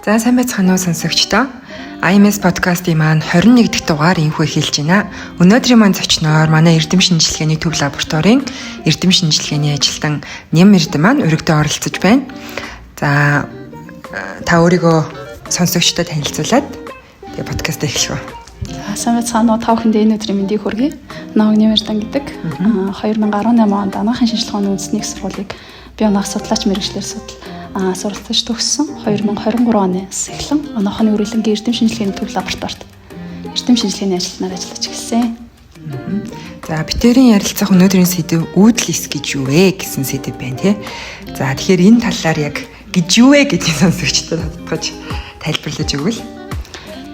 За сайн байцгаана уу сонсогчдоо. IMS подкастын маань 21 дахь дугаар инхүү эхэлж байна. Өнөөдрийн маань зочноор манай эрдэм шинжилгээний төв лабораторийн эрдэм шинжилгээний ажилтан Нэм Эрдэм маань өргөдөө оролцож байна. За та өөрийгөө сонсогчдод танилцуулаад тэгээ подкаст эхлэв. Сайн байцгаана уу та бүхэнд энэ өдрийн мэндийг хүргэе. Намайг Нэм Эрдэм гэдэг. 2018 онд анагаахын шинжилгээний үндэсний их сургуулийг бие оноох судлаач мэргэжлэр суралцж төгссөн. 2023 оноос эхлэн оноохны үргэлжлэнгийн эрдэм шинжилгээний төв лабораторид эрдэм шинжилгээний ажилтнаар ажиллаж эхэлсэн. За битэрийн ярилцах өнөөдрийн сэдэв үүдл эс гэж юу вэ гэсэн сэдэв байна тий. За тэгэхээр энэ талаар яг гэж юу вэ гэдгийг сонсогчдод тодтогч тайлбарлаж өгвөл.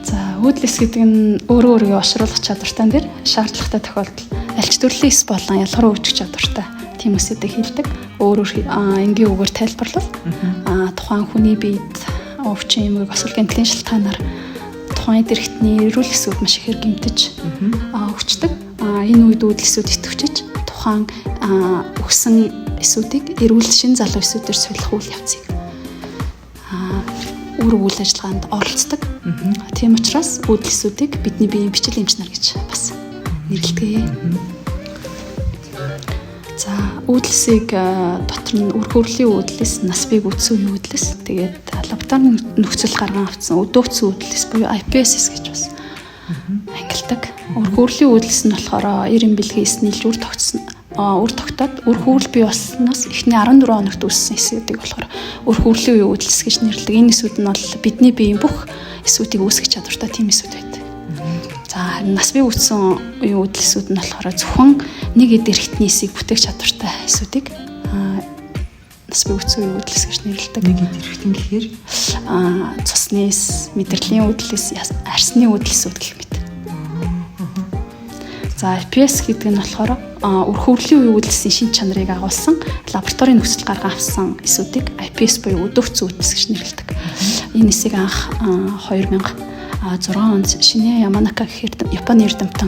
За үүдл эс гэдэг нь өөрөө өөрийгөө ошруулах чадвартай дээр шаардлагатай тохиолдолд аль ч төрлийн эс болон ялгаруу үүсгэх чадвартай тийм үсэдийг хэлдэг. Өөрөөр энгийн үгээр тайлбарлал тухайн хүний биед өвчин эмгэг осол гэмтлийн шалтгаанаар тухайн дэрэгтний эрүүл эсүүд маш ихээр гэмтэж өвчдөг. Энэ үед үүдл эсүүд идэвхжиж тухайн өгсөн эсүүдийг эрүүл шин залуу эсүүдээр суллах үйл явцыг үйл ажиллагаанд оролцдог. Тийм учраас үүдл эсүүдийг бидний биеийн бичил эмч нар гэж бас нэрлэдэг. За үүдлсийг дотор нь үр хөврлийн үүдлэс, нас бие гүйтсэн үүдлэс, тэгээд лабораторийн нөхцөл гарган авсан өдөөгцсөн үүдлэс буюу IPSS гэж бас ангилдаг. Үр хөврлийн үүдлэс нь болохоор 90 бэлгийн эс нийлж үр тогтоод үр хөврөл бий болсноос эхний 14 хоногт үүссэн эсүүдийг болохоор үр хөврлийн үүдлэс гэж нэрлэдэг. Энэ эсүүд нь бол бидний биеийн бүх эсүүдийг үүсгэх чадвартай тийм эсүүд байдаг. За нас бие гүйтсэн үүдлэсүүд нь болохоор зөвхөн нэг эдэрхтний эсийг бүтээх чадвартай эсүүдийг нас бие гүйтсэн үүдлэс гэж нэрлэдэг. Нэг эдэрхтэн гэхээр цусны эс, мэдрэлийн үүдлэс, арсны үүдлэсүүд гэх мэт. За IPS гэдэг нь болохоор үр хөврлийн үүдлэсийн шин чанарыг агуулсан лабораторийн нөхцөл гарган авсан эсүүдийг IPS буюу өдөөгцсөн үүдлэс гэж нэрлэдэг. Энэ эсийг анх 2006 онд Шинэ Яманака гэхээр Японы эрдэмтэн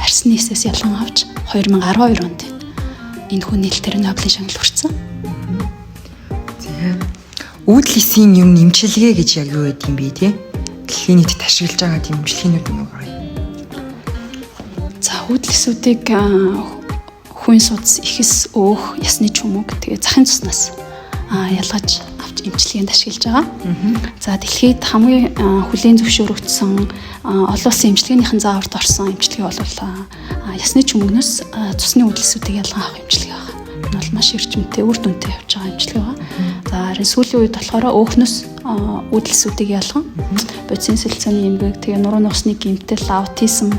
арсны эсээс ялан авч 2012 онд энэ хүн нээлтээр Нобелийн шагнал хүртсэн. Үүдл эсийн юм эмчилгээ гэж яг юу гэдэг юм бэ те? Дэлхийн нийтэд ашиглаж байгаа тийм эмчилгээнүүд нь юу вэ? За үүдл эсүүдийг хүн судас, ихс, өөх, ясны чүмэг тэгээ захын цуснаас ялгаж авч эмчилгээнд ашиглаж байгаа. За дэлхийд хамгийн хүлээн зөвшөөрөгдсөн олон улсын эмчилгээнийхэн зааварт орсон эмчилгээ бол ясны чүмэгнөөс цусны үүдэлсүүдийг ялган авах эмчилгээ байна. Энэ бол маш эрчимтэй, үр дүнтэй явж байгаа эмчилгээ байна. За харин сүүлийн үед болохоор өөхнөөс үүдэлсүүдийг ялган бодисын сэлцээний эмгэг, тэгээ нуруу нуусны гэмтэл, аутизм,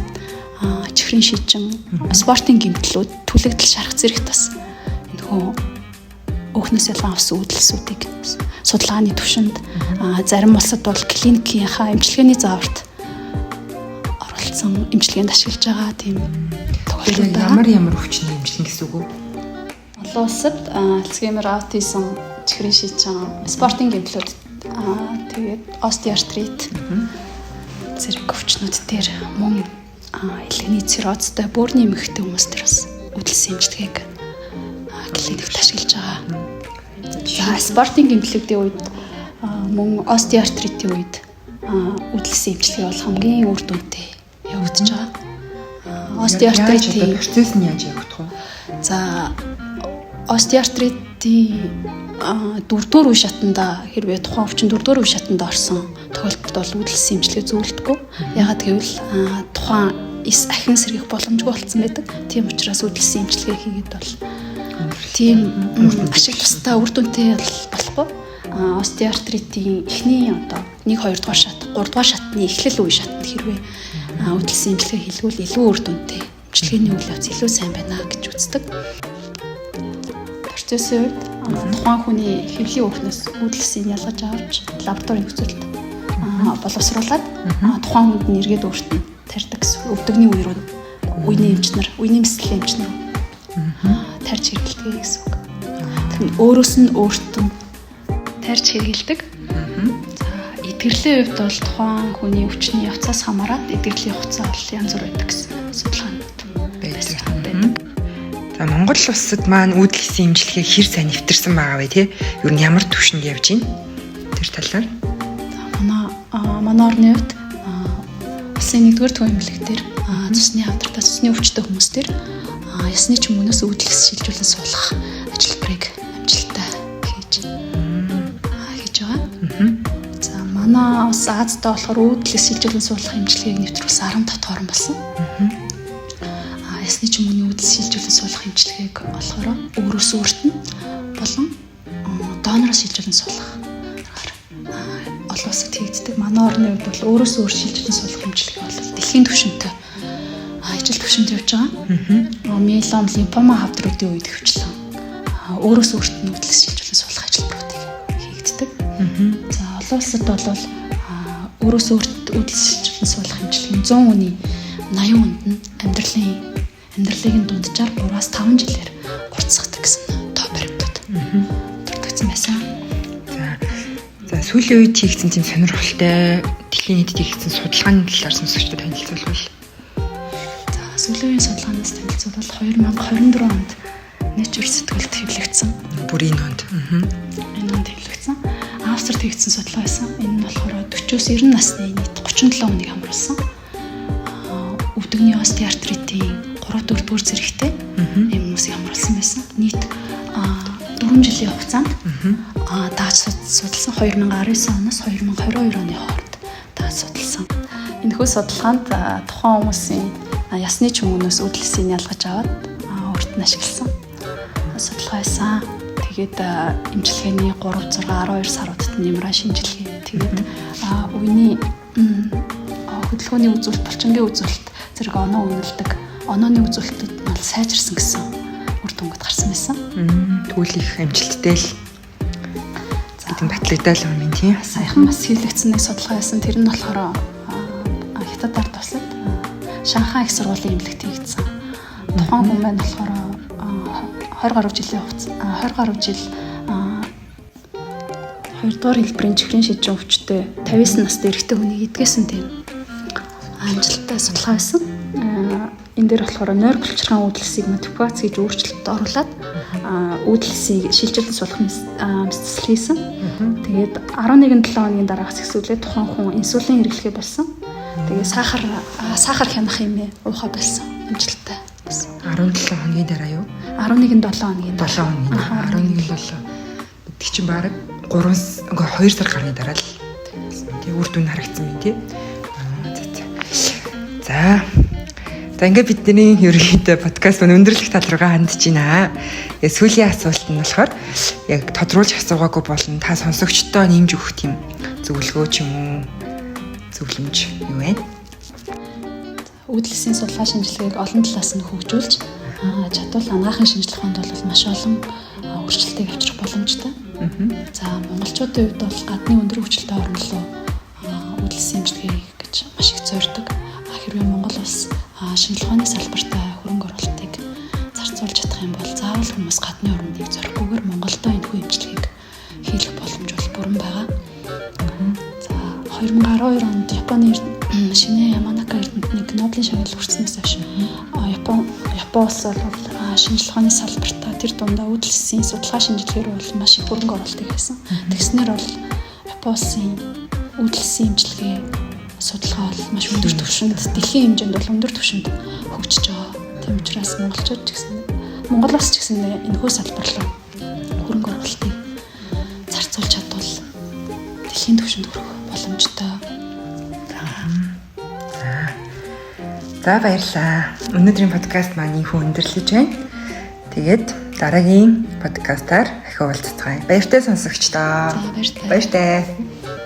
чихрийн шижин, спортын гэмтлүүд, түлэгдэл шарах зэрэгт бас энэ өөхнөөс ялган авсан үүдэлсүүдийг судалгааны түвшинд зарим улсад бол клиникийнхаа эмчилгээний зааварт оролцсон эмчилгээнд ашиглаж байгаа тийм тохиолдол байна. Ямар өвчний эмчилгээ гэсэн үг үү? Олон улсад Альцгеймер, аутизм, чихрийн шижин, спортын гэмтлүүд тэгээд остеоартрит зэрэг өвчнүүд дээр мөн илгэний циррозтой бөөрийн эмэгтэй хүмүүс төр бас үүдэлсэн эмчилгээг клиникт ашиглаж байгаа. За спортын гэмтлүүдийн үед мөн остеоартритийн үед үүдэлсэн эмчилгээ бол хамгийн үр дүнтэй явагдаж байгаа. Остеоартритийн процесс нь яаж явагдах вэ? За остеоартритийн 4-р үе шатанда хэрвээ тухайн өвчин 4-р үе шатанда орсон тохиолдолд бол үүдэлсэн эмчилгээ зөвлөдөггүй. Ягаад гэвэл тухайн эс ахин сэргийх боломжгүй болсон байдаг. Тийм учраас үүдэлсэн эмчилгээ хийгээд бол тийм ашиг тустай үр дүнтэй болохгүй. Остеоартритийн эхний 1-2 дугаар шат, 3 дугаар шатны эхлэл үе шатанд хэрвээ үүдэлсэн эмчилгээ хийлгүүл илүү үр дүнтэй эмчилгээний үйл явц илүү сайн байна гэж үздэг. Процессын үед тухайн хүний хэвлийн өөхнөөс үүдэлсийг ялгаж авч лабораторийн нөхцөлд боловсруулад тухайн хүнд нэргээд өөртөө тарьдаг өвдөгний үе рүү үений эмч нар, үений мэслэлийн эмч нар тарьж хэрэглэдэг гэсэн үг. Тэгэхээр өөрөөс нь өөртөө тарьж хэрэглэдэг. За эдгэрлийн хувьд бол тухайн хүний өвчний явцаас хамаарат эдгэрлийн хугацаа бол янз бүр байдаг гэсэн судалгаанд байдаг. За Монгол улсад маань үүдэл эсийн эмчилгээ хэр сайн нэвтэрсэн байгаа вэ те? Юу нь ямар түвшинд явж байна? Тэр талаар. манай орны хувьд улсын 1-р төвийн эмнэлэгтэр цусны хамтартай цусны өвчтөй хүмүүс төр ясны чөмгнөөс үүдэлс шилжүүлэн суулгах ажиллагааг амжилттай хийж байгаа. За манай бас Азтай болохоор үүдэлс шилжүүлэн суулгах эмчилгээг нэвтрүүлсэн 15 дахь орн болсон. Ясны чөмгөний үүдэлс шилжүүлэн суулгах эмчилгээг болохоор өөрөөс өөрт нь болон донороос шилжүүлэн суулгах олон улсад хийгддэг. Манай орны хувьд бол өөрөөс өөр шилжүүлэн суулгах эмчилгээ бол дэлхийн түвшинтэй ажил түвшинд явж байгаа. Миелом, лимфома хавдруудын үед хөвчлэн өөрөөс өөрт нь үүдэлс шилжүүлэн суулгах ажиллагааг хийгддэг. За олон улсад бол өөрөөс өөрт үүдэлс шилжүүлэн суулгах эмчилгээ 100 хүний 80 хүнд нь амьдралыг нь дунджаар 3-5 жилээр гурцсахдаг гэсэн тоо баримтууд дурдгдсан байсан. За сүүлийн үед хийгдсэн тийм сонирхолтой дэлхийн нийтэд хийгдсэн судалгааны талаар сонсогчдод танилцуулбал. За сүүлийн үеийн судалгаанаас танилцуулбал 2024 онд Nature сэтгүүлд хэвлэгдсэн. Бүр энэ онд. Энэ онд хэвлэгдсэн. Австрид хийгдсэн судалгаа байсан. Энэ нь болохоор 40-с 90 насны нийт 37 хүнийг хамруулсан. Өвдөгний остеоартритийн 3-4 бүр зэрэгтэй ийм хүмүүсийг хамруулсан байсан. Нийт 4 жилийн хугацаанд дааж судалсан 2019 оноос 2022 оны хооронд дааж судалсан. Энэхүү судалгаанд тухайн хүмүүсийн ясны чөмгнөөс үүдэлсийг ялгаж аваад өөрт нь ашигласан судалгаа байсан. Тэгээд эмчилгээний 3, 6, 12 саруудад нэмраа шинжилгээ. Тэгээд үений хөдөлгөөний үзүүлэлт, булчингийн үзүүлэлт зэрэг оноо үнэлдэг. Онооны үзүүлэлтүүд нь бол сайжирсан гэсэн үр дүнгууд гарсан байсан. Тэгвэл их амжилттай л гэдэг батлагдал юм байна тийм. Саяхан бас хийлэгдсэн нэг судалгаа байсан. Тэр нь болохоор Хятадаар туслаад Шанхай их сургуулийн эмнэлэгт хийгдсэн. Тухайн хүн маань болохоор 20 гаруй жилийн хугацаа 20 гаруй жил 2 дугаар хэлбэрийн чихрийн шижин өвчтөй 59 настай эрэгтэй хүнийг эдгээсэн тийм амжилттай судалгаа байсан. Энэ дээр болохоор нойр булчирхайн үүдэлсийг модификац гэж өөрчлөлтөд оруулаад үүдэлсийг шилжилтэн суулгах мэдсэл хийсэн. Тэгээд 11-7 хоногийн дараагаас эхсүүлээд тухайн хүн инсулин хэрэглэхээ болсон. Тэгээд сахар хянах юм уухай болсон. Амжилттай болсон. 17 хоногийн дараа юу? 11-7 хоногийн дараа. 11-7 гэдэг чинь баг 2 сар гарны дараа л тий үр дүн харагдсан юм тий. За ингээд бидний ерөнхийдөө подкаст өндөрлөх тал руугаа хандж байна. Сүүлийн асуулт нь болохоор яг тодруулж асуугаагүй болно. Та сонсогчдоо нэмж өгөх тийм зөвлөгөө ч юм уу зөвлөмж юу вэ? Үүдэлсийн судалгаа шинжилгээг олон талаас нь хөгжүүлж чадвал анагаахын шинжилгээнд бол маш олон өөрчлөлтийг авчрах боломжтой. За монголчуудын хувьд бол гадны өндөр хөгжилтэй орн руу үүдэлсийн шинжилгээ гэж маш их зорддог. Хэрвээ Монгол улс шинжилгээний салбартаа хөрөнгө оруулалтыг зарцуулж чадах юм бол заавал хүмүүс гадны орныг зорихгүйгээр Монголдо энэхүү эмчилгээг хийх боломж бол бүрэн байгаа. За 2012 онд Японы шинэ Яманака эрдэмтнийг Нобелийн шагнал хүртснээс хойш Япон улс бол шинжилгээний салбартаа тэр дундаа үүдэлсийн судалгаа шинжилгээгээр бол маш их хөрөнгө оруулалтыг хийсэн. Тэгснээр бол Япон улсын үүдэлсийн эмчилгээ судалгаа бол маш өндөр түвшинд дэлхийн хэмжээнд бол өндөр түвшинд хөгжиж байгаа. Тийм учраас монголчууд ч гэсэн Монголоос ч гэсэн энэхүү салбар руу хөрөнгө оруулалтыг зарцуулж чадвал дэлхийн түвшинд хүрэх боломжтой. За баярлалаа. Өнөөдрийн подкаст маань ийхүү өндөрлөж байна. Тэгээд дараагийн подкастаар ахиу уулзцгаая. Баяртай сонсогчдоо. Баяртай. Баяртай.